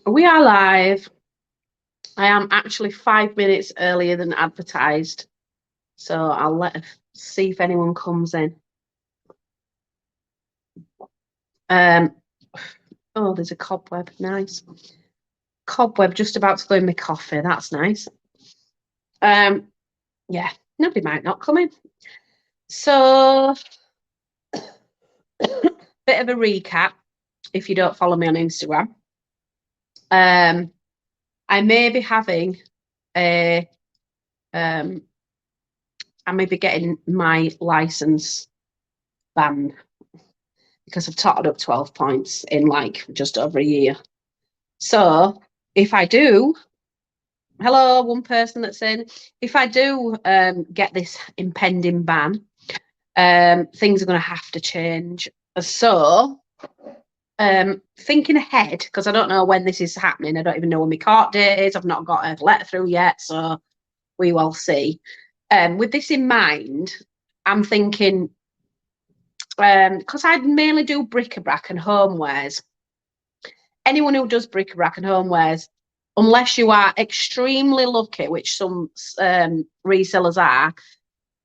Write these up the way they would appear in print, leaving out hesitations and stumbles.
We are live. I am actually 5 minutes earlier than advertised. So I'll see if anyone comes in. Oh, there's a cobweb. Nice. Cobweb just about to go in my coffee. That's nice. Yeah, nobody might not come in. So, bit of a recap if you don't follow me on Instagram. I may be having a I may be getting my license banned because I've totted up 12 points in like just over a year. So if I do, hello, one person that's in, if I do get this impending ban, things are going to have to change. So thinking ahead, because I don't know when this is happening. I don't even know when my court date is. I've not got a letter through yet, so we will see. With this in mind, I'm thinking, because I mainly do bric-a-brac and homewares. Anyone who does bric-a-brac and homewares, unless you are extremely lucky, which some resellers are,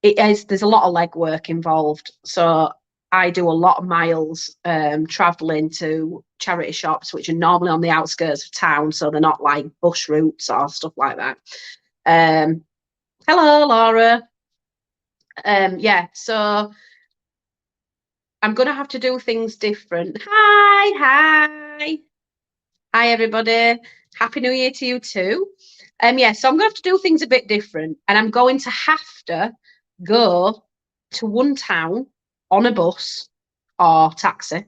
there's a lot of legwork involved. So I do a lot of miles traveling to charity shops, which are normally on the outskirts of town, so they're not like bush routes or stuff like that. Hello, Laura. Yeah, so I'm going to have to do things different. Hi. Hi, everybody. Happy New Year to you too. Yeah, so I'm going to have to do things a bit different, and I'm going to have to go to one town on a bus or taxi,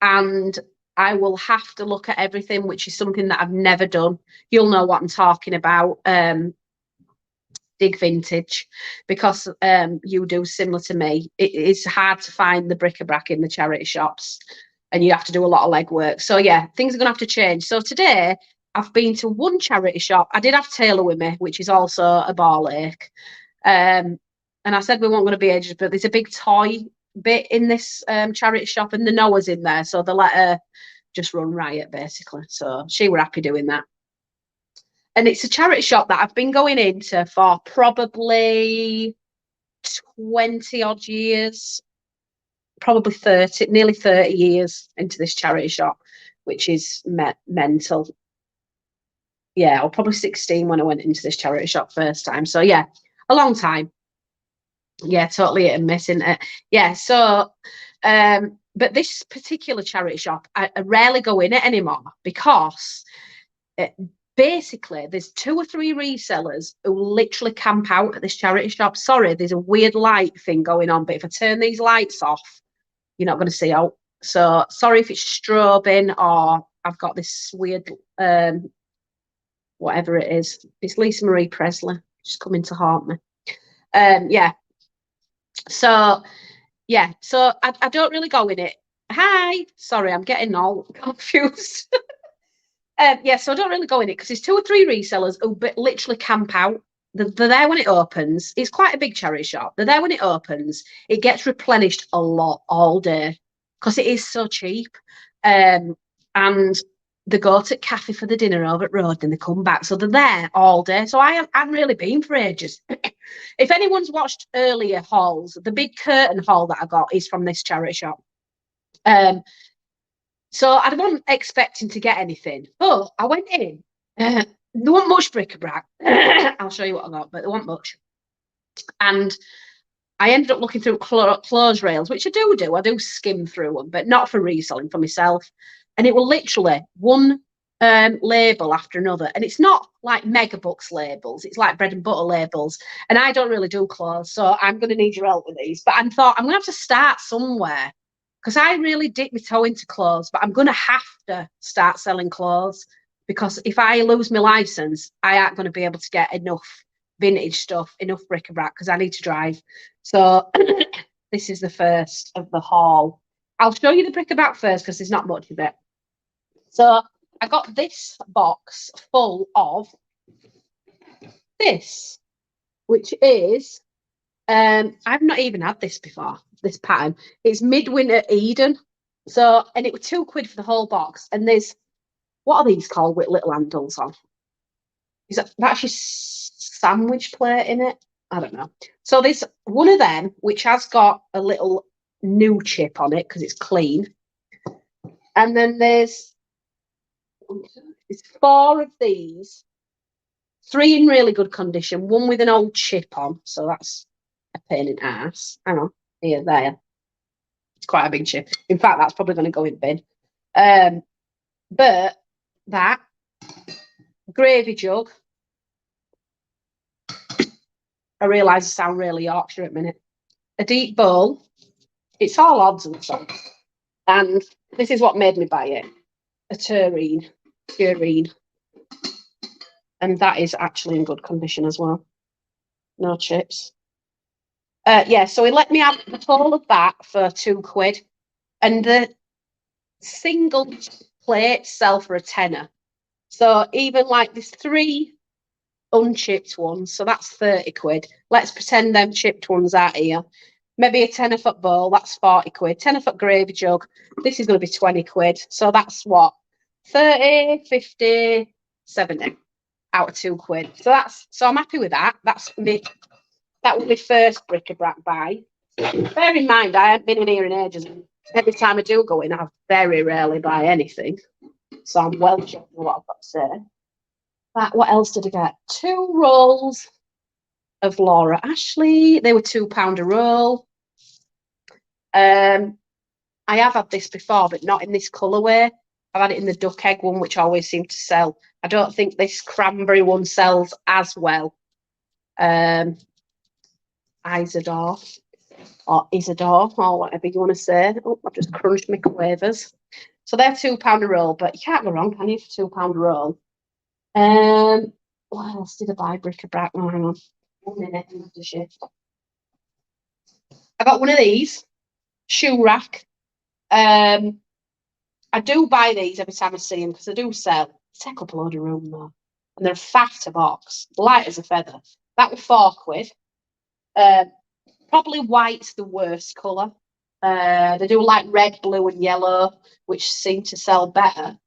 and I will have to look at everything, which is something that I've never done. You'll know what I'm talking about. Dig vintage, because you do similar to me. It's hard to find the bric-a-brac in the charity shops, and you have to do a lot of legwork. So yeah, things are going to have to change. So today I've been to one charity shop. I did have Taylor with me, which is also a ball ache. And I said we weren't going to be ages, but there's a big toy bit in this charity shop, and the Noah's in there, so they let her just run riot basically. So she were happy doing that. And it's a charity shop that I've been going into for probably 20 odd years, probably 30, nearly 30 years into this charity shop, which is mental. Yeah, or probably 16 when I went into this charity shop first time. So yeah, a long time. Yeah, totally hit and miss, isn't it? Yeah, so but this particular charity shop, I rarely go in it anymore because basically there's 2 or 3 resellers who literally camp out at this charity shop. Sorry, there's a weird light thing going on, but if I turn these lights off, you're not going to see out. So sorry if it's strobing or I've got this weird whatever it is. It's Lisa Marie Presley. She's coming to haunt me. Yeah. So yeah, so I don't really go in it. Hi, sorry, I'm getting all confused. Yeah, so I don't really go in it because there's 2 or 3 resellers who literally camp out. They're there when it opens. It's quite a big charity shop. They're there when it opens. It gets replenished a lot all day because it is so cheap. And they go to cafe for the dinner over at road, then they come back. So they're there all day. So I haven't really been for ages. If anyone's watched earlier hauls, the big curtain haul that I got is from this charity shop. So I wasn't expecting to get anything, but I went in. There wasn't much bric-a-brac. I'll show you what I got, but there wasn't much. And I ended up looking through clothes rails, which I do. I do skim through them, but not for reselling, for myself. And it was literally one label after another. And it's not like mega bucks labels. It's like bread and butter labels. And I don't really do clothes, so I'm going to need your help with these. But I thought I'm going to have to start somewhere because I really dip my toe into clothes, but I'm going to have to start selling clothes because if I lose my license, I aren't going to be able to get enough vintage stuff, enough bric-a-brac because I need to drive. So this is the first of the haul. I'll show you the bric-a-brac first because there's not much of it. So I got this box full of this, which is, I've not even had this before, this pattern. It's Midwinter Eden. So, and it was £2 for the whole box. And there's what are these called with little handles on? Is that actually sandwich plate in it? I don't know. So there's one of them which has got a little new chip on it because it's clean. And then there's 4 of these, 3 in really good condition, 1 with an old chip on. So that's a pain in the ass. Hang on, here, there. It's quite a big chip. In fact, that's probably going to go in the bin. But that gravy jug. I realise I sound really Yorkshire at a minute. A deep bowl. It's all odds and sods. And this is what made me buy it. A tureen. And that is actually in good condition as well. No chips. Yeah, so he let me have the whole of that for £2. And the single plates sell for a tenner. So even like there's 3 unchipped ones, so that's £30. Let's pretend them chipped ones out here. Maybe a £10 bowl, that's £40. £10 gravy jug, this is going to be £20. So that's what? 30, 50, 70 out of £2. So I'm happy with that. That was my first bric-a-brac buy. Bear in mind, I haven't been in here in ages. And every time I do go in, I very rarely buy anything. So I'm well chuffed with what I've got to say. What else did I get? 2 rolls of Laura Ashley. They were £2 a roll. I have had this before, but not in this colourway. I've had it in the duck egg one, which always seemed to sell. I don't think this cranberry one sells as well. Isadore or whatever you want to say. Oh, I've just crunched my quavers. So they're £2 a roll, but you can't go wrong, can you, for £2 a roll? What else did I buy? Bric-a-brac. Oh, hang on. 1 minute. I have to shift. I got one of these shoe rack. I do buy these every time I see them because they do sell. They take up a load of room though, and they're a fatter box, light as a feather. That was £4. Probably white's the worst colour. They do like red, blue, and yellow, which seem to sell better.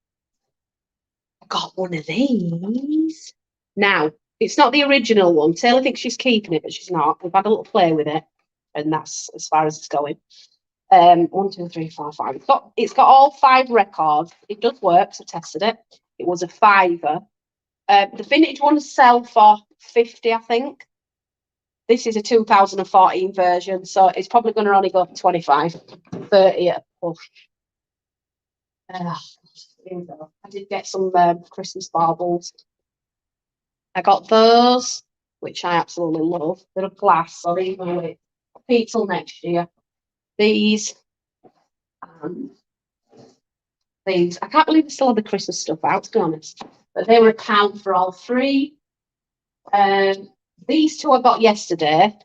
I got one of these. Now, it's not the original one. Taylor thinks she's keeping it, but she's not. We've had a little play with it, and that's as far as it's going. 1, 2, 3, 4, 5. It's got all 5 records. It does work, so I tested it. It was a £5. The vintage ones sell for 50, I think. This is a 2014 version, so it's probably going to only go for 25, 30 at a push. I did get some Christmas baubles. I got those, which I absolutely love. They're of glass, so these will repeat till next year. These and these. I can't believe they still have the Christmas stuff out, to be honest. But they were £1 for all 3. These 2 I got yesterday,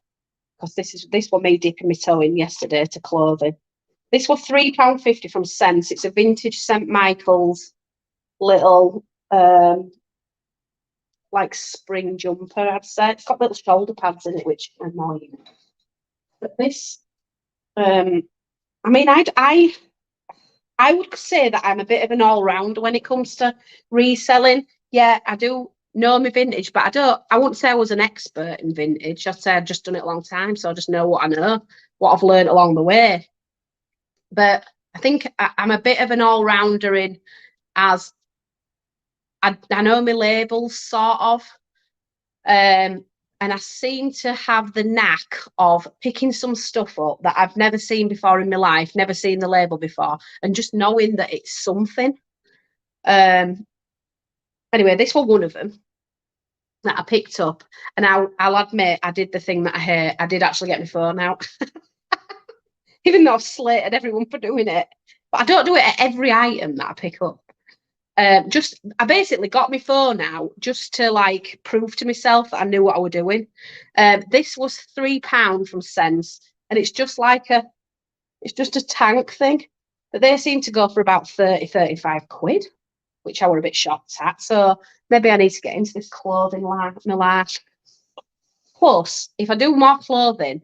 because this one me dipping my toe in yesterday to clothing. This was £3.50 from Sense. It's a vintage St. Michael's little like spring jumper, I'd say. It's got little shoulder pads in it, which annoy me. But this, I mean, I would say that I'm a bit of an all-rounder when it comes to reselling. Yeah, I do know my vintage, but I wouldn't say I was an expert in vintage. I'd say I've just done it a long time, so I just know what I know, what I've learned along the way. But I think I'm a bit of an all-rounder in as I know my labels, sort of. And I seem to have the knack of picking some stuff up that I've never seen before in my life, never seen the label before, and just knowing that it's something. Anyway, this was one of them that I picked up, and I'll admit I did the thing that I hate. I did actually get my phone out, even though I've slated everyone for doing it. But I don't do it at every item that I pick up. I basically got my phone out just to like prove to myself that I knew what I was doing. This was £3 from Sense, and it's just a tank thing, but they seem to go for about 35 quid, which I were a bit shocked at. So maybe I need to get into this clothing line. Plus, if I do more clothing,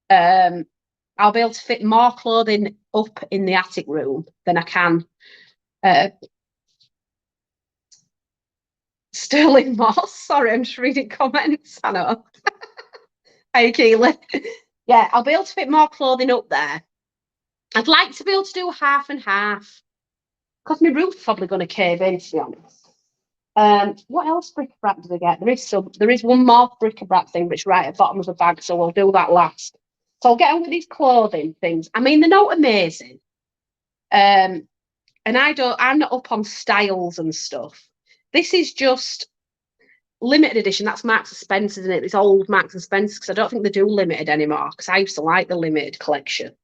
I'll be able to fit more clothing up in the attic room than I can Sterling Moss. Sorry, I'm just reading comments. I know. Hey, Keely. Yeah, I'll be able to fit more clothing up there. I'd like to be able to do half and half because my roof's probably going to cave in, to be honest. What else bric-a-brac did I get? There is one more bric-a-brac thing, but it's right at the bottom of the bag, so we'll do that last. So I'll get on with these clothing things. I mean, they're not amazing. And I'm not up on styles and stuff. This is just limited edition. That's Marks and Spencer's, isn't it? It's old Marks and Spencer's because I don't think they do limited anymore because I used to like the limited collection.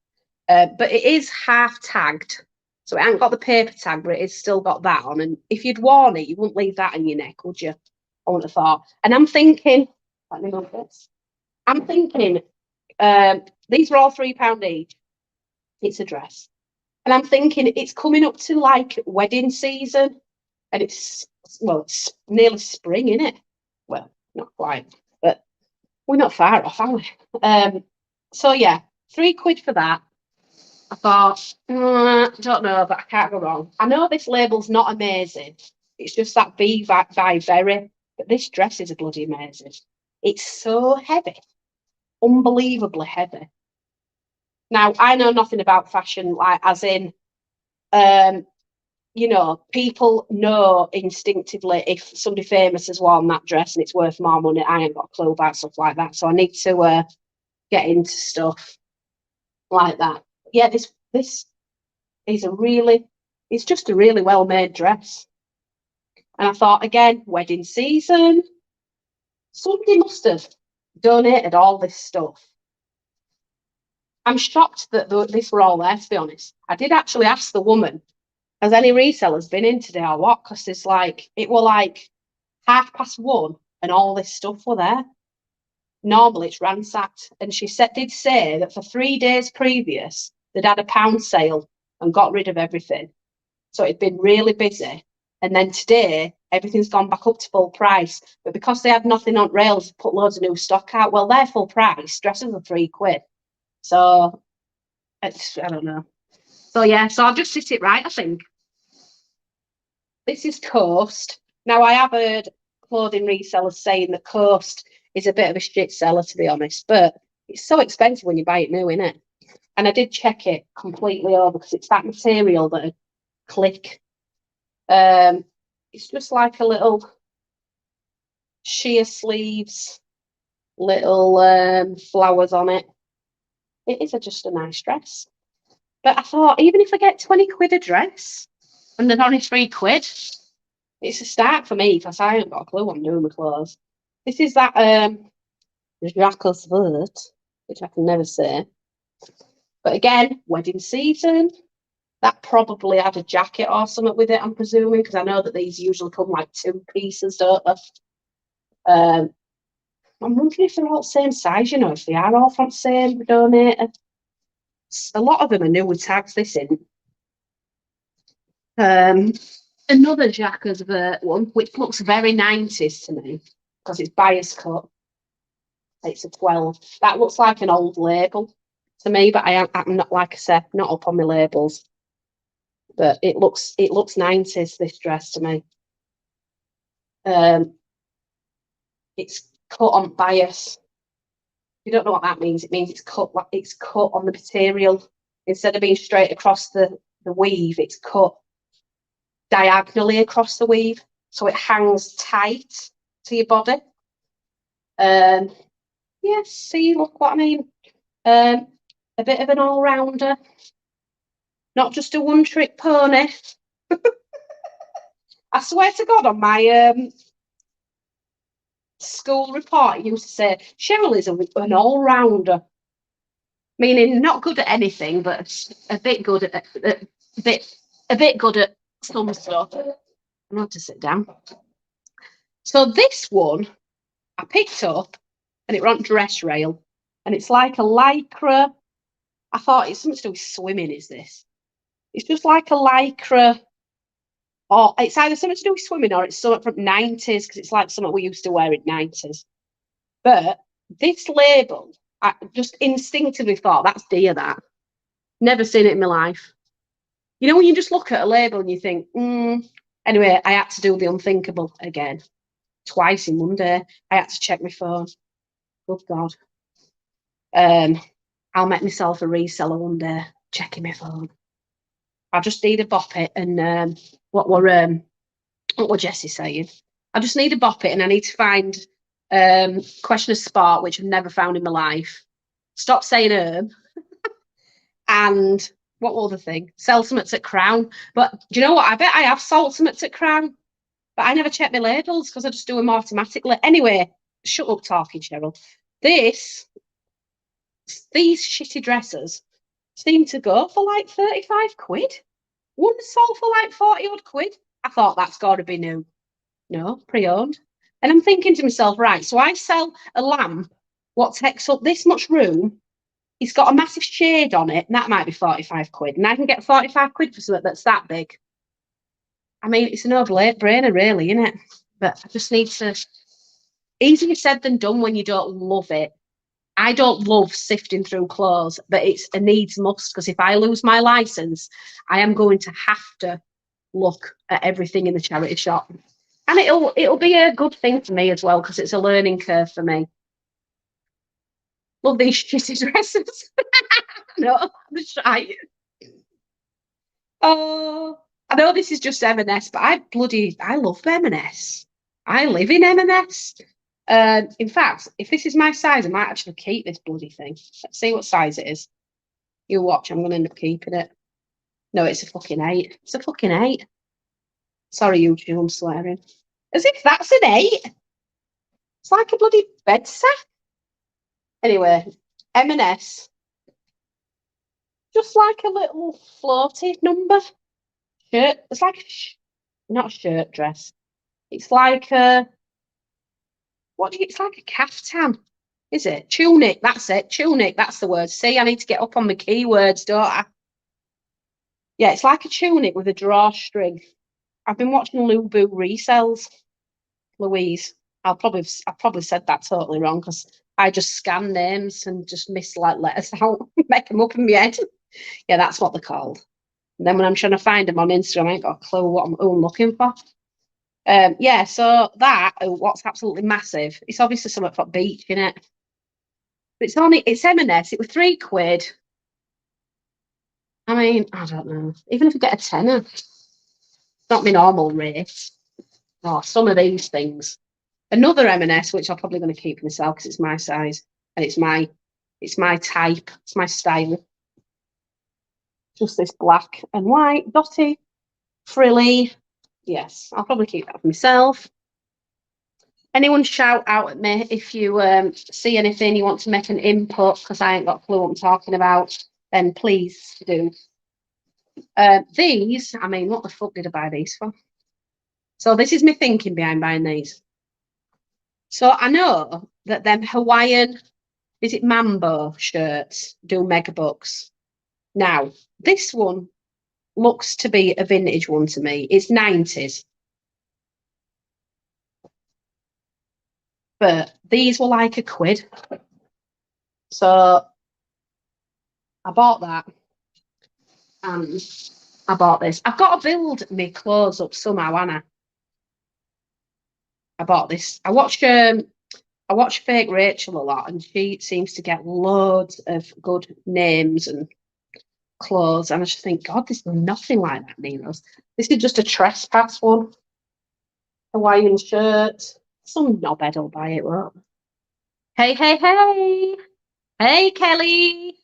But it is half tagged. So it ain't got the paper tag, but it's still got that on. And if you'd worn it, you wouldn't leave that in your neck, would you? I wouldn't have thought. And I'm thinking, let me move this. I'm thinking, these are all £3 each. It's a dress. And I'm thinking it's coming up to like wedding season. And it's nearly spring, isn't it? Well, not quite, but we're not far off, are we? So yeah, £3 for that. I thought, don't know, but I can't go wrong. I know this label's not amazing. It's just that B by Very, but this dress is bloody amazing. It's so heavy, unbelievably heavy. Now, I know nothing about fashion, like as in, you know, people know instinctively if somebody famous has worn that dress and it's worth more money. I ain't got a clue about stuff like that. So I need to get into stuff like that. Yeah, this is it's just a really well-made dress. And I thought, again, wedding season, somebody must have donated all this stuff. I'm shocked that this were all there, to be honest. I did actually ask the woman, has any resellers been in today or what? Because it's like, it were like 1:30 and all this stuff were there. Normally it's ransacked. And she did say that for 3 days previous, they'd had a pound sale and got rid of everything. So it'd been really busy. And then today, everything's gone back up to full price. But because they had nothing on rails, put loads of new stock out. Well, they're full price. Dresses are £3. So, I don't know. So, yeah, so I'll just sit it right, I think. This is Coast. Now, I have heard clothing resellers saying that Coast is a bit of a shit seller, to be honest. But it's so expensive when you buy it new, isn't it? And I did check it completely over because it's that material that would click. It's just like a little sheer sleeves, little flowers on it. It is just a nice dress. But I thought, even if I get £20 a dress and they're only £3, it's a start for me because I haven't got a clue what I'm doing with clothes. This is that Jacques Vert, which I can never say. But again, wedding season. That probably had a jacket or something with it, I'm presuming, because I know that these usually come like 2 pieces, don't they? I'm wondering if they're all the same size, you know, if they are all from the same donator. A lot of them are new with tags, this in. Another Jacques Vert one, which looks very 90s to me, because it's bias cut. It's a 12. That looks like an old label to me, but I'm not, like I said, not up on my labels. But it looks 90s, this dress to me. It's cut on bias. You don't know what that means. It means it's cut on the material. Instead of being straight across the weave, it's cut diagonally across the weave. So it hangs tight to your body. Yeah, see, look what I mean. A bit of an all-rounder. Not just a one-trick pony. I swear to God, on my school report, it used to say, Cheryl is an all-rounder. Meaning not good at anything, but a bit good at a bit good at some stuff. I'm going to sit down. So this one I picked up and it ran dress rail. And it's like a lycra. I thought it's something to do with swimming, is this? It's just like a lycra. Or it's either something to do with swimming or it's something from 90s because it's like something we used to wear in 90s. But this label, I just instinctively thought, that's dear, that. Never seen it in my life. You know, when you just look at a label and you think, Anyway, I had to do the unthinkable again. twice in one day. I had to check my phone. Good God. I'll make myself a reseller one day, checking my phone. I just need a bop it and what were Jessie saying? I just need a bop it and I need to find question of sport, which I've never found in my life. Stop saying and what other thing? Sell something at Crown. But do you know what? I bet I have sold something at Crown, but I never check my labels because I just do them automatically. Anyway, shut up talking, Cheryl. These shitty dresses seem to go for like 35 quid. One sold for like 40 odd quid. I thought that's got to be new. No, pre-owned. And I'm thinking to myself, right, so I sell a lamp what takes up this much room. It's got a massive shade on it, and that might be 45 quid. And I can get 45 quid for something that's that big. I mean, it's a no-brainer, really, isn't it? But I just need to... Easier said than done when you don't love it. I don't love sifting through clothes, but it's a needs must, because if I lose my license, I am going to have to look at everything in the charity shop. And it'll be a good thing for me as well, because it's a learning curve for me. Love these shitty dresses. No, I'm shy. Oh, I know this is just M&S, but I love M&S. I live in M&S. In fact, if this is my size, I might actually keep this bloody thing. Let's see what size it is. You watch, I'm going to end up keeping it. No, it's a fucking 8. It's a fucking 8. Sorry, YouTube, I'm swearing. As if that's an 8. It's like a bloody bed set. Anyway, M&S. Just like a little floaty number. Shirt. It's like not a shirt dress. It's like a... It's like a caftan. Is it? Tunic, that's it. Tunic, that's the word. See, I need to get up on my keywords, don't I? Yeah, it's like a tunic with a drawstring. I've been watching Lubu resells. Louise. I probably said that totally wrong because I just scan names and just miss like letters out, make them up in my head. Yeah, that's what they're called. And then when I'm trying to find them on Instagram, I ain't got a clue what I'm looking for. Yeah, so that what's absolutely massive. It's obviously something for beach, innit? But it's M&S. It was 3 quid. I mean, I don't know. Even if you get a tenner, it's not my normal rate. Oh, some of these things. Another M&S, which I'm probably going to keep myself because it's my size and it's my type, it's my style. Just this black and white, dotty, frilly. Yes, I'll probably keep that for myself. Anyone shout out at me if you see anything you want to make an input, because I ain't got a clue what I'm talking about, then please do. These, I mean, what the fuck did I buy these for? So this is my thinking behind buying these. So I know that them Hawaiian, is it Mambo shirts, do mega bucks. Now, this one looks to be a vintage one to me. It's 90s. But these were like a quid. So I bought that. And I bought this. I've got to build my clothes up somehow, Anna. I bought this. I watch Fake Rachel a lot, and she seems to get loads of good names and clothes. And I just think, God, there's nothing like that, Nero's. This is just a trespass one. Hawaiian shirt. Some knobhead will buy it, won't? Hey, hey, hey. Hey, Kelly.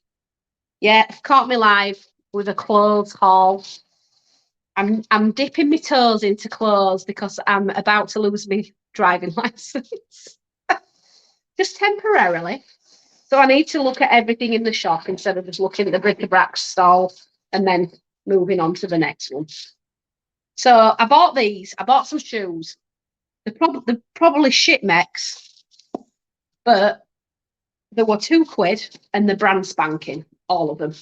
Yeah, I've caught me live with a clothes haul. I'm dipping my toes into clothes because I'm about to lose my driving license. Just temporarily. So I need to look at everything in the shop instead of just looking at the bric-a-brac stall and then moving on to the next one. So I bought these. I bought some shoes. They're probably shit mechs, but they were 2 quid and they're brand spanking, all of them.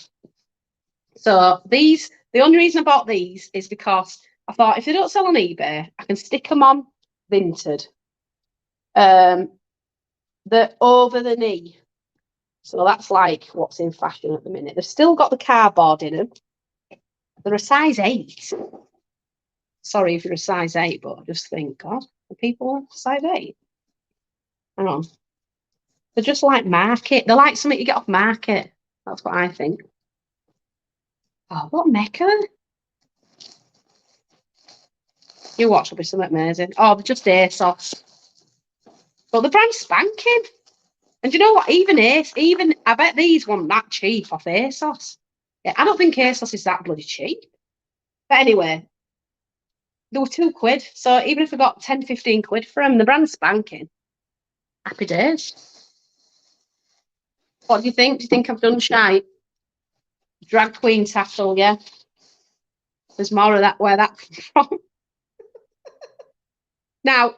So these, the only reason I bought these is because I thought if they don't sell on eBay, I can stick them on Vinted. They're over the knee. So that's like what's in fashion at the minute. They've still got the cardboard in them. They're a size 8. Sorry if you're a size 8, but I just think, God, Are people size 8? Hang on. They're just like market. They're like something you get off market. That's what I think. Oh, what mecca? You watch will be something amazing. Oh, they're just ASOS. But the brand's spanking. And you know what? Even I bet these weren't that cheap off ASOS. Yeah, I don't think ASOS is that bloody cheap. But anyway, they were £2. So even if we got 10, 15 quid for them, the brand's spanking. Happy days. What do you think? Do you think I've done shite? Drag queen tassel, yeah. There's more of that where that comes from. Now,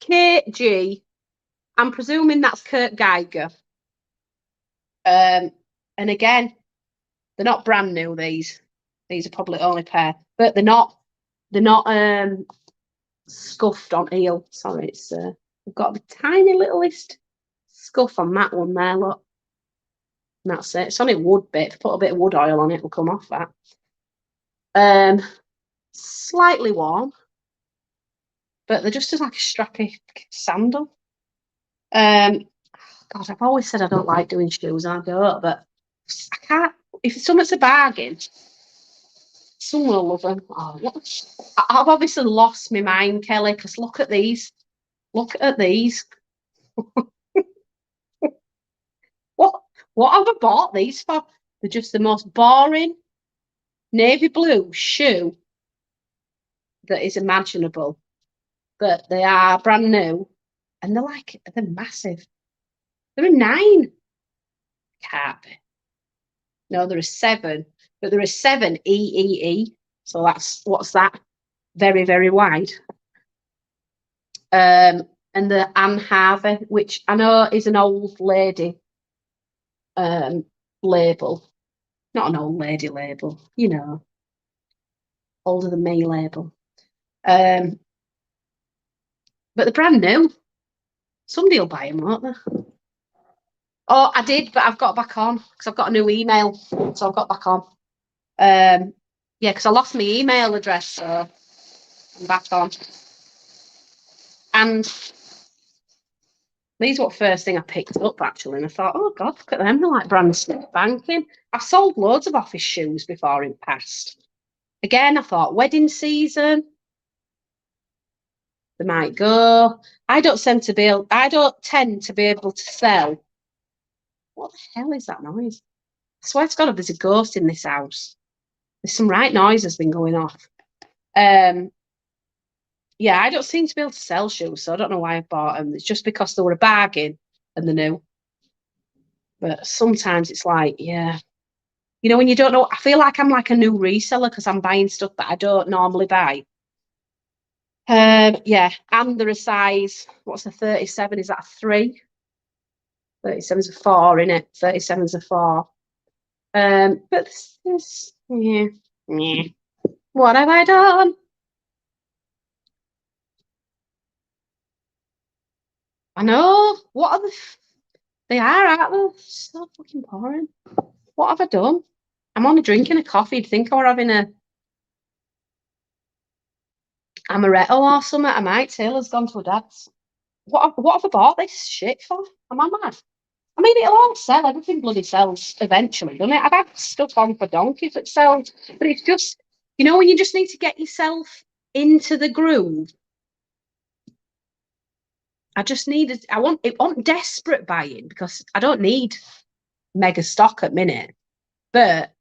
KG, I'm presuming that's Kurt Geiger. And again, they're not brand new, these. These are probably only pair, but they're not scuffed on heel. Sorry, it's we've got a tiny littlest scuff on that one there, look. And that's it. It's only wood bit. If you put a bit of wood oil on it, it'll come off that. Slightly warm, but they're just as like a strappy sandal. God, I've always said I don't like doing shoes, and I don't, but I can't. If something's a bargain, someone will love them. Oh, I've obviously lost my mind, Kelly, because look at these. Look at these. What have I bought these for? They're just the most boring navy blue shoe that is imaginable. But they are brand new, and they're massive. They're a 9. Can't be. No, they're a 7, but they're a 7 EEE. So what's that? Very, very wide. And the Anne Harvey, which I know is an old lady label. Not an old lady label, you know. Older than me label. But they're brand new. Somebody will buy them, won't they? Oh, I did, but I've got back on because I've got a new email. So I've got back on. Yeah, because I lost my email address, so I'm back on. And these were the first thing I picked up, actually. And I thought, oh, God, look at them. They're like brand spanking. I've sold loads of office shoes before in the past. Again, I thought, wedding season. They might go. I don't tend to be able to sell. What the hell is that noise? I swear to God, there's a ghost in this house. There's some right noise has been going off. Yeah, I don't seem to be able to sell shoes, so I don't know why I bought them. It's just because they were a bargain and they're new. But sometimes it's like, yeah. You know, when you don't know, I feel like I'm like a new reseller because I'm buying stuff that I don't normally buy. Yeah, and they're a size, what's a 37? Is that a 3? 37's a 4, isn't it? 37's a 4. But this, yeah. What have I done? I know. What are they are, aren't they? So fucking boring. What have I done? I'm only drinking a coffee. Do you think I were having a amaretto or something? I might. Taylor's gone to her dad's. What have I bought this shit for? Am I mad? I mean, it'll all sell. Everything bloody sells eventually, doesn't it? I've had stuff on for donkeys that sells, but it's just, you know, when you just need to get yourself into the groove. I want desperate buying because I don't need mega stock at minute, but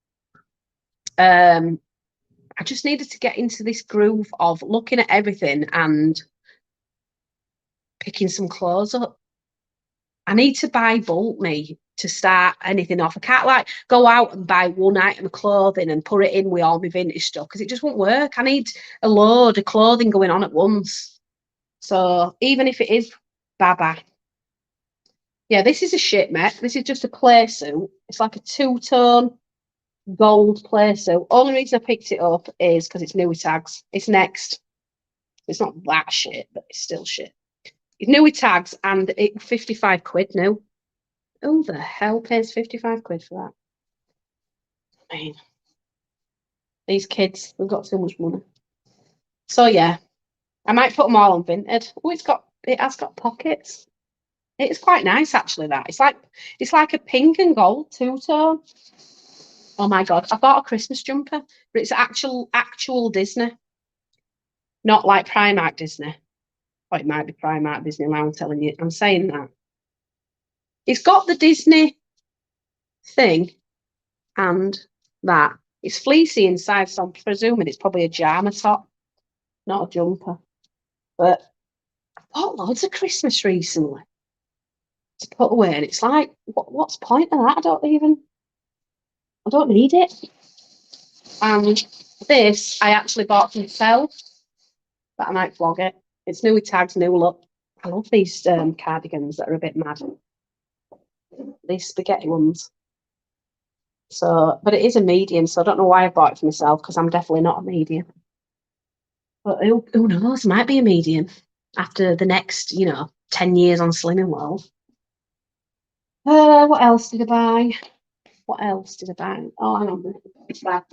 I just needed to get into this groove of looking at everything and picking some clothes up. I need to buy bulk me to start anything off. I can't like go out and buy one item of clothing and put it in with all my vintage stuff because it just won't work. I need a load of clothing going on at once. So even if it is Baba. Yeah, this is a shit, mate. This is just a play suit. It's like a 2-tone gold play suit. Only reason I picked it up is because it's new tags. It's next. It's not that shit, but it's still shit. It's new with tags and it 55 quid new. Who the hell pays 55 quid for that? I mean, these kids, they've got too much money. So yeah, I might put them all on Vinted. Oh, it has got pockets. It's quite nice actually. That it's like a pink and gold two-tone. Oh my god! I bought a Christmas jumper, but it's actual Disney, not like Primark Disney. Or it might be Primark Disney. I'm telling you, I'm saying that it's got the Disney thing and that. It's fleecy inside, so I'm presuming it's probably a pajama top, not a jumper. But I bought loads of Christmas recently to put away, and it's like, what's the point of that? I don't need it. And this I actually bought for myself, but I might vlog it. It's new with tags, new look. I love these cardigans that are a bit mad. These spaghetti ones. So, but it is a medium, so I don't know why I bought it for myself because I'm definitely not a medium. But who knows? Might be a medium after the next, 10 years on Slimming World. What else did I buy? What else did I buy? Oh, hang on. It's back.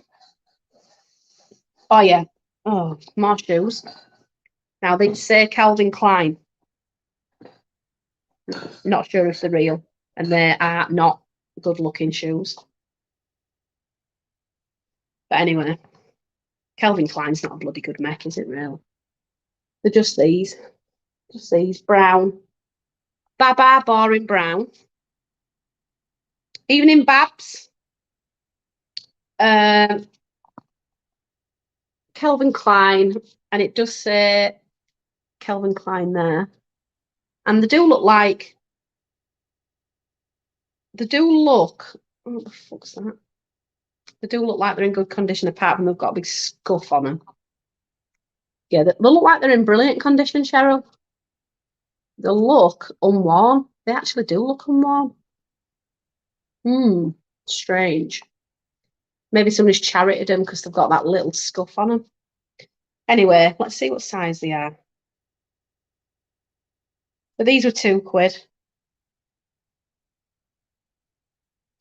Oh, yeah. Oh, more shoes. Now, they say Calvin Klein. Not sure if they're real. And they are not good-looking shoes. But anyway, Calvin Klein's not a bloody good mech, is it, really? They're just these. Just these. Brown. Baba boring brown. Even in Babs. Calvin Klein. And it does say Calvin Klein there. And they do look like... They do look... What the fuck's that? They do look like they're in good condition, apart from they've got a big scuff on them. Yeah, they look like they're in brilliant condition, Cheryl. They look unworn. They actually do look unworn. Strange. Maybe somebody's charioted them because they've got that little scuff on them. Anyway, let's see what size they are. But these were £2.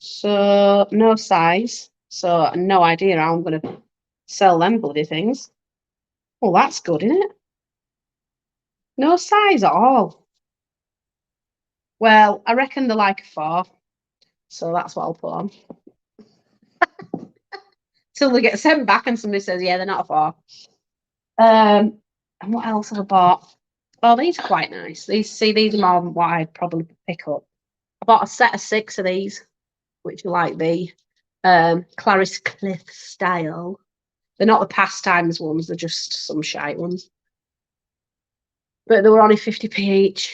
So, no size. So, no idea how I'm going to sell them bloody things. Well, that's good, isn't it? No size at all. Well, I reckon they're like a 4. So that's what I'll put on. Till they get sent back and somebody says, yeah, they're not a 4. And what else have I bought? Oh, these are quite nice. These are more than what I'd probably pick up. I bought a set of 6 of these, which are like the Clarice Cliff style. They're not the pastimes ones, they're just some shite ones. But they were only 50p each.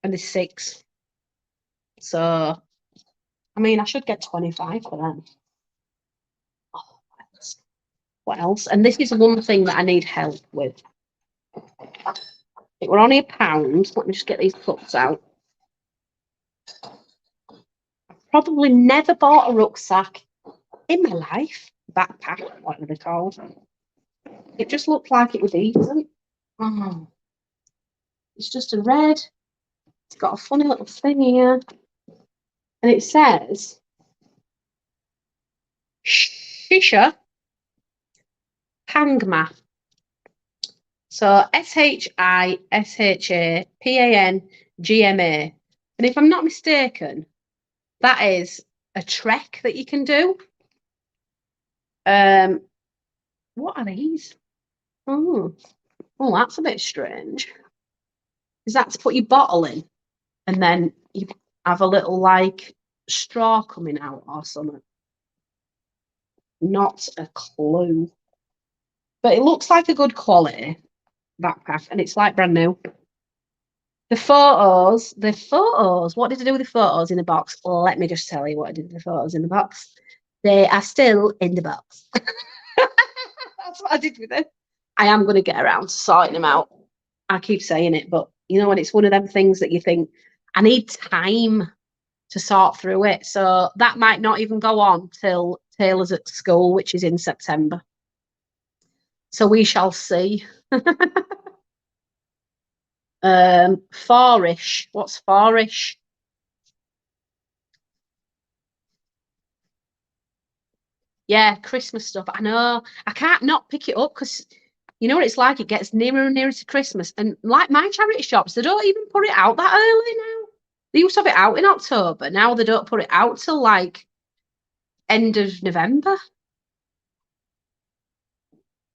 And there's 6. So, I mean, I should get 25 for them. Oh, what else? And this is one thing that I need help with. It were only £1. Let me just get these cups out. I've probably never bought a rucksack in my life. Backpack, whatever they're called. It just looked like it was decent. Oh. It's just a red. It's got a funny little thing here. And it says Shisha Pangma. So SHISHAPANGMA. And if I'm not mistaken, that is a trek that you can do. What are these? Oh, that's a bit strange. Is that to put your bottle in and then you have a little like straw coming out or something? Not a clue. But it looks like a good quality backpack and it's like brand new. The photos, what did I do with the photos in the box? Well, let me just tell you what I did with the photos in the box. They are still in the box. That's what I did with them. I am going to get around to sorting them out. I keep saying it, but you know, when it's one of them things that you think, I need time to sort through it. So that might not even go on till Taylor's at school, which is in September. So we shall see. 4-ish. What's 4-ish? Yeah, Christmas stuff. I know. I can't not pick it up because, you know what it's like? It gets nearer and nearer to Christmas. And like my charity shops, they don't even put it out that early now. They used to have it out in October. Now they don't put it out till like end of November.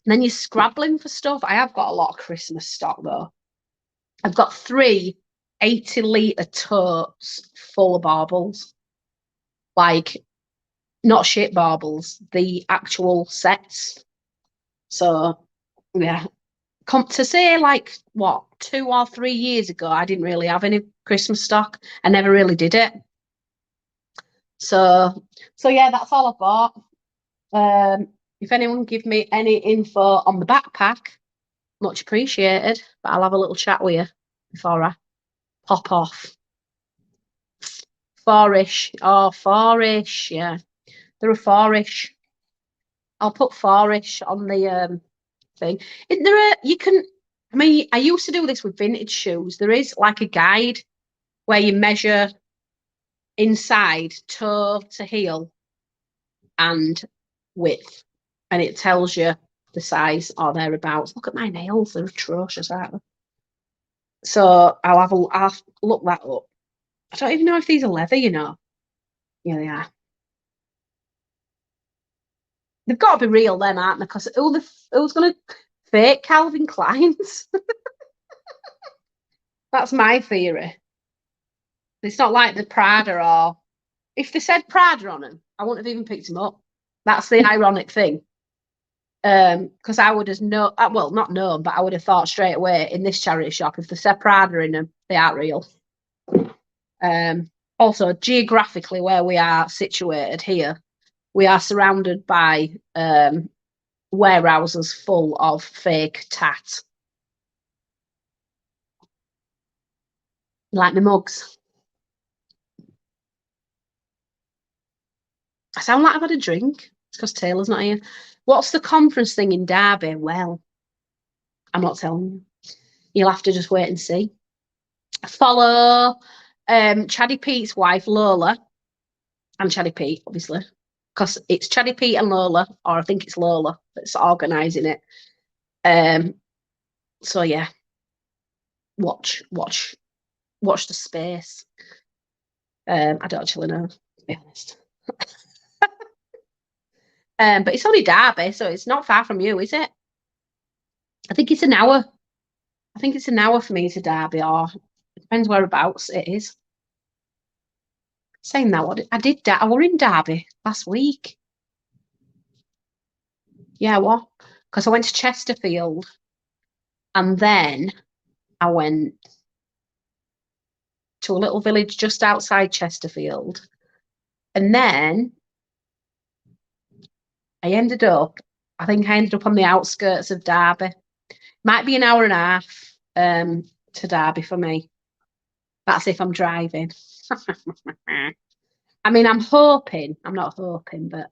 And then you're scrabbling for stuff. I have got a lot of Christmas stock though. I've got 3 80-litre totes full of baubles. Like, not shit baubles, the actual sets. So, yeah. To say, like, what, 2 or 3 years ago, I didn't really have any Christmas stock. I never really did it. So yeah, that's all I bought. If anyone give me any info on the backpack, much appreciated. But I'll have a little chat with you before I pop off. 4-ish. Oh, 4-ish. Yeah, they're a 4-ish. I'll put 4-ish on the thing. Isn't there you can, I mean, I used to do this with vintage shoes. There is like a guide where you measure inside toe to heel and width, and it tells you the size or thereabouts. Look at my nails, they're atrocious, aren't they? So I'll have to look that up. I don't even know if these are leather, you know. Yeah, they are. They've got to be real then, aren't they? Because who's going to fake Calvin Klein's? That's my theory. It's not like the Prada, or if they said Prada on them, I wouldn't have even picked them up. That's the ironic thing. Because I would have known, well, not known, but I would have thought straight away in this charity shop, if they said Prada in them, they aren't real. Also, geographically, where we are situated here, we are surrounded by warehouses full of fake tat. Like my mugs. I sound like I've had a drink. It's because Taylor's not here. What's the conference thing in Derby? Well, I'm not telling you. You'll have to just wait and see. Follow Chaddy Pete's wife, Lola, and Chaddy Pete, obviously, because it's Chaddy Pete and Lola, or I think it's Lola that's organising it. So yeah, watch the space. I don't actually know, to be honest. But it's only Derby, so it's not far from you, is it? I think it's an hour. I think it's an hour for me to Derby, or it depends whereabouts it is. Saying that, I were in Derby last week. Yeah, what? Because I went to Chesterfield, and then I went to a little village just outside Chesterfield, and then I think I ended up on the outskirts of Derby. Might be an hour and a half to Derby for me. That's if I'm driving. I mean, I'm not hoping, but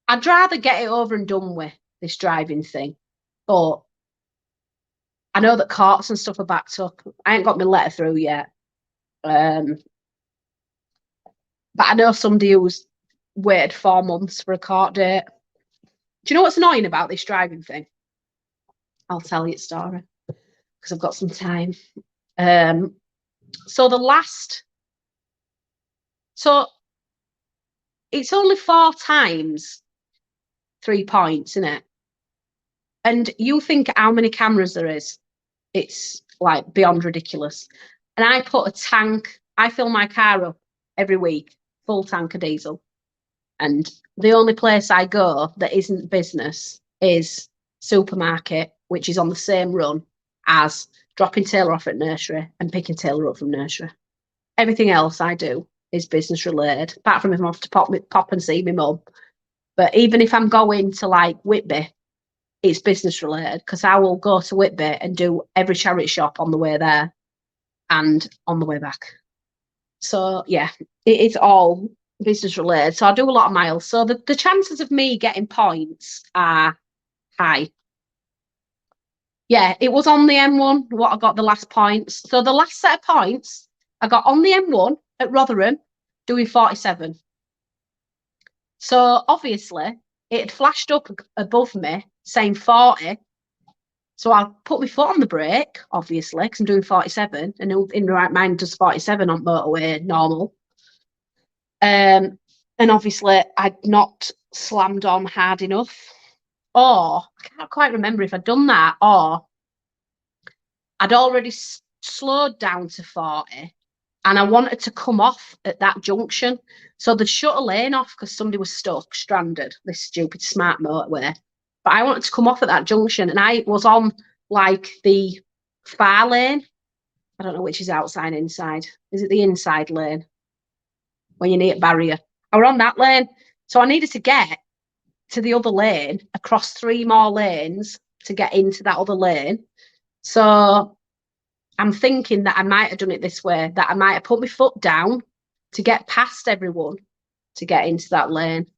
I'd rather get it over and done with, this driving thing. But I know that courts and stuff are backed up. I ain't got my letter through yet. But I know somebody who's waited 4 months for a court date. Do you know what's annoying about this driving thing? I'll tell you a story because I've got some time. So it's only 4 times 3 points, isn't it? And you think how many cameras there is? It's like beyond ridiculous. And I fill my car up every week, full tank of diesel. And the only place I go that isn't business is supermarket, which is on the same run as dropping Taylor off at nursery and picking Taylor up from nursery. Everything else I do is business related, apart from if I'm off to pop and see my mum. But even if I'm going to like Whitby, it's business related, because I will go to Whitby and do every charity shop on the way there and on the way back. So yeah, it's all business related. So I do a lot of miles. So the chances of me getting points are high. Yeah, it was on the M1 what I got the last points. So the last set of points I got on the M1 at Rotherham doing 47. So obviously it had flashed up above me saying 40. So I put my foot on the brake, obviously, because I'm doing 47, and in the right mind does 47 on motorway normal. And obviously I'd not slammed on hard enough, or I can't quite remember if I'd done that, or I'd already slowed down to 40 and I wanted to come off at that junction. So they'd shut a lane off because somebody was stuck, stranded, this stupid smart motorway. But I wanted to come off at that junction, and I was on like the far lane. I don't know which is outside, inside. Is it the inside lane when you're near barrier? I was on that lane. So I needed to get to the other lane, across 3 more lanes to get into that other lane. So I'm thinking that I might have done it this way, that I might have put my foot down to get past everyone to get into that lane.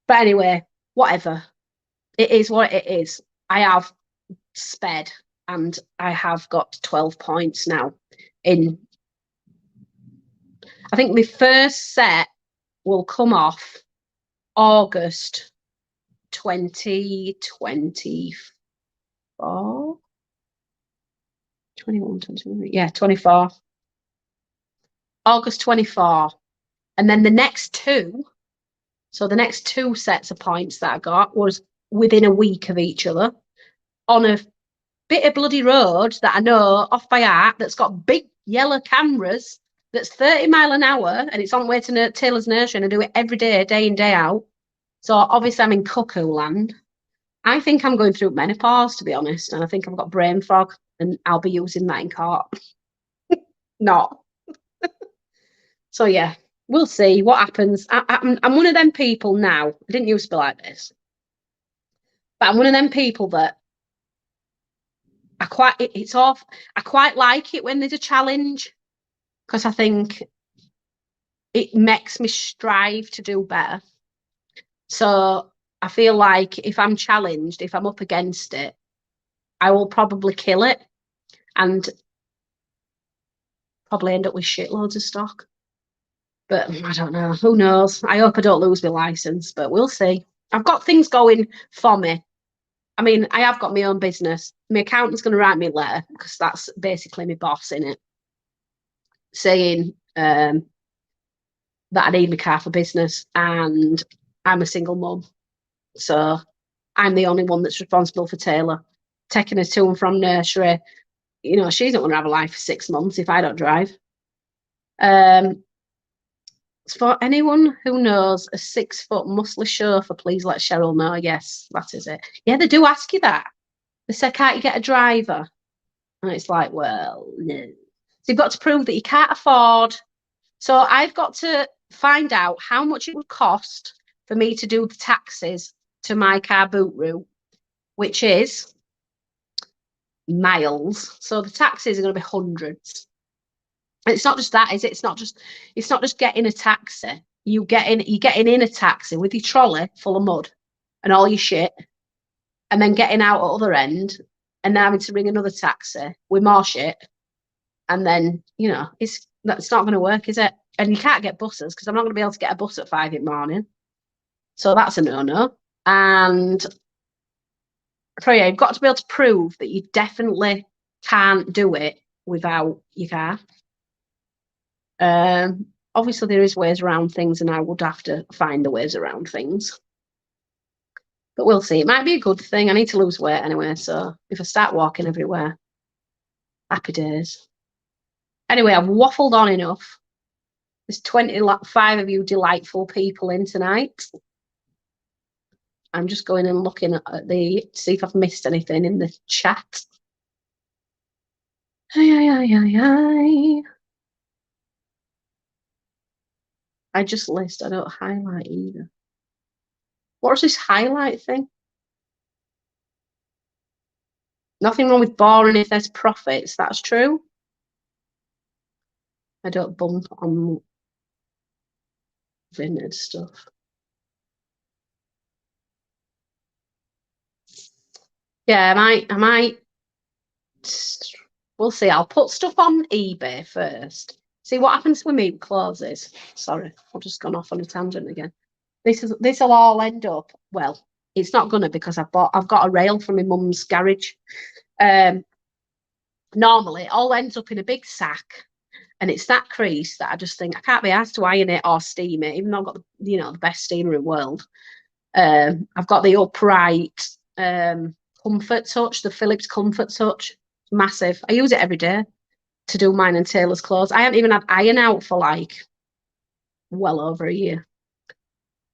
But anyway, whatever. It is what it is. I have sped and I have got 12 points now. I think my first set will come off August 2024. 21, 22, yeah, 24. August 24. And then the next 2, so the next 2 sets of points that I got was within a week of each other on a bit of bloody road that I know off by heart that's got big yellow cameras, that's 30 mile an hour, and it's on the way to Taylor's Nursery, and I do it every day, day in, day out. So obviously I'm in cuckoo land. I think I'm going through menopause, to be honest, and I think I've got brain fog, and I'll be using that in court. Not. So yeah, we'll see what happens. I'm one of them people now. I didn't used to be like this, but I'm one of them people that I quite like it when there's a challenge, because I think it makes me strive to do better. So I feel like if I'm challenged, if I'm up against it, I will probably kill it and probably end up with shitloads of stock. But I don't know. Who knows? I hope I don't lose my license, but we'll see. I've got things going for me. I mean, I have got my own business. My accountant's going to write me a letter, because that's basically my boss in it, saying that I need my car for business, and I'm a single mum. So I'm the only one that's responsible for Taylor, taking her to and from nursery. You know, she's not going to have a life for 6 months if I don't drive. For anyone who knows a 6-foot muscly chauffeur, please let Cheryl know. Yes, that is it. Yeah, they do ask you that. They say, can't you get a driver? And it's like, well, no. So you've got to prove that you can't afford. So I've got to find out how much it would cost for me to do the taxis to my car boot route, which is miles. So the taxis are going to be hundreds. And it's not just that, is it? It's not just getting a taxi. You're getting in a taxi with your trolley full of mud and all your shit, and then getting out at the other end and then having to ring another taxi with more shit. And then, you know, that's not going to work, is it? And you can't get buses, because I'm not going to be able to get a bus at 5 in the morning. So that's a no-no. And so yeah, you've got to be able to prove that you definitely can't do it without your car. Obviously there is ways around things, and I would have to find the ways around things, but we'll see. It might be a good thing. I need to lose weight anyway, so if I start walking everywhere, happy days. Anyway, I've waffled on enough. There's 25 of you delightful people in tonight. I'm just going and looking at see if I've missed anything in the chat. I just list, I don't highlight either. What's this highlight thing? Nothing wrong with boring if there's profits, that's true. I don't bump on vineyard stuff. Yeah, I might, we'll see. I'll put stuff on eBay first. See what happens when meat closes. Sorry, I've just gone off on a tangent again. This will all end up, well, it's not gonna, because I've got a rail from my mum's garage. Normally it all ends up in a big sack, and it's that crease that I just think I can't be asked to iron it or steam it, even though I've got the best steamer in the world. I've got the upright Comfort Touch, the Philips Comfort Touch, massive. I use it every day to do mine and Taylor's clothes. I haven't even had iron out for like well over a year.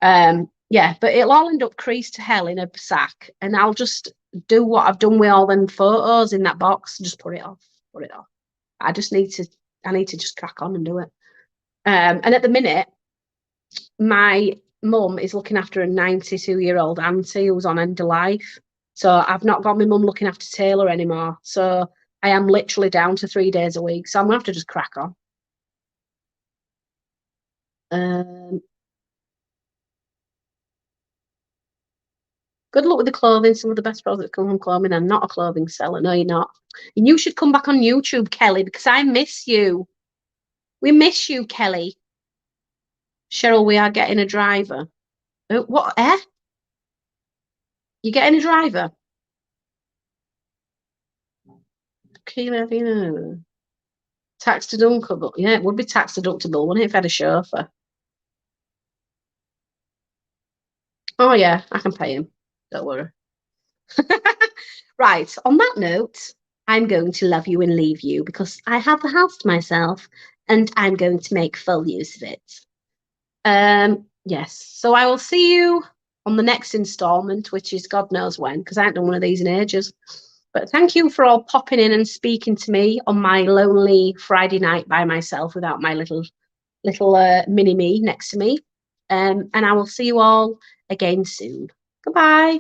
Yeah, but it'll all end up creased to hell in a sack, and I'll just do what I've done with all them photos in that box, just put it off. I need to just crack on and do it. And at the minute, my mum is looking after a 92-year-old auntie who's on end of life. So I've not got my mum looking after Taylor anymore. So I am literally down to 3 days a week. So I'm gonna have to just crack on. Good luck with the clothing. Some of the best products come from clothing. I'm not a clothing seller. No, you're not. And you should come back on YouTube, Kelly, because I miss you. We miss you, Kelly. Cheryl, we are getting a driver. What? You getting a driver? Tax deductible. Yeah, it would be tax deductible, wouldn't it, if I had a chauffeur? Oh, yeah, I can pay him. Don't worry. Right, on that note, I'm going to love you and leave you because I have the house to myself and I'm going to make full use of it. Yes, so I will see you on the next installment, which is God knows when, because I haven't done one of these in ages. But thank you for all popping in and speaking to me on my lonely Friday night by myself without my little mini me next to me. And I will see you all again soon. Goodbye.